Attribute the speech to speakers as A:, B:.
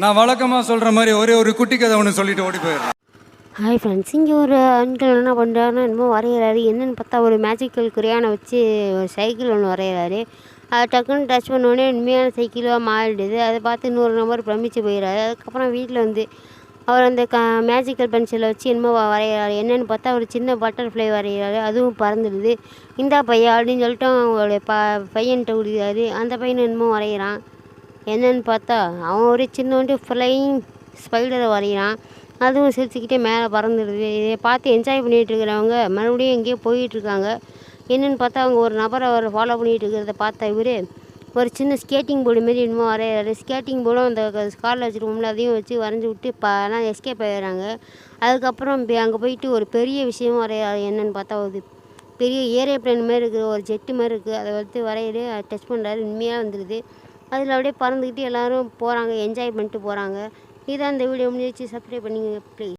A: நான் வழக்கமாக சொல்கிற மாதிரி ஒரே ஒரு குட்டி கதை ஒன்று சொல்லிட்டு ஓடி போயிடுறேன்.
B: ஹாய் ஃப்ரெண்ட்ஸ், இங்கே ஒரு அங்கிள் என்ன பண்ணுறாருன்னா என்னமோ வரைகிறாரு. என்னென்னு பார்த்தா ஒரு மேஜிக்கல் குரியானை வச்சு ஒரு சைக்கிள் ஒன்று வரைகிறாரு. அதை டக்குன்னு டச் பண்ணோடனே உண்மையான சைக்கிளாக மாறிடுது. அதை பார்த்து இன்னொரு நம்பர் பிரமிச்சு போயிடுறாரு. அதுக்கப்புறம் வீட்டில் வந்து அவர் அந்த மேஜிக்கல் பென்சிலை வச்சு என்னமோ வரைகிறாரு. என்னென்னு பார்த்தா ஒரு சின்ன பட்டர்ஃப்ளை வரைகிறாரு. அதுவும் பறந்துடுது. இந்தா பையன் அப்படின்னு சொல்லிட்டு அவங்களுடைய பையன்கிட்ட கொடுக்குறாரு. அந்த பையனை என்னமோ வரைகிறான். என்னென்னு பார்த்தா அவன் ஒரு சின்னோண்டு ஃப்ளையிங் ஸ்பைடரை வரைகிறான். அதுவும் சிரிச்சுக்கிட்டே மேலே பறந்துடுது. இதை பார்த்து என்ஜாய் பண்ணிகிட்டு இருக்கிறவங்க மறுபடியும் எங்கேயோ போயிட்டுருக்காங்க. என்னென்னு பார்த்தா அவங்க ஒரு நபரை அவர் ஃபாலோ பண்ணிகிட்டு இருக்கிறத பார்த்தா இவர் ஒரு சின்ன ஸ்கேட்டிங் போர்டு மாரி என்னமோ வரைகிறாரு. ஸ்கேட்டிங் போர்டும் அந்த காரில் வச்சுருக்கோம்ல அதையும் வச்சு வரைஞ்சி விட்டு எல்லாம் எஸ்கேப் ஆகிடுறாங்க. அதுக்கப்புறம் அங்கே போயிட்டு ஒரு பெரிய விஷயமும் வரைகிறாரு. என்னென்னு பார்த்தா ஒரு பெரிய ஏரோப்ளேன் மாதிரி இருக்குது, ஒரு ஜெட்டு மாதிரி இருக்குது. அதை வந்து வரையிலே டச் பண்ணுறாரு. உண்மையாக வந்துடுது. அதில் அப்படியே பறந்துக்கிட்டு எல்லோரும் போகிறாங்க, என்ஜாய் பண்ணிட்டு போகிறாங்க. இதான் இந்த வீடியோ முடிஞ்சிச்சு. சப்ஸ்கிரைப் பண்ணிங்க ப்ளீஸ்.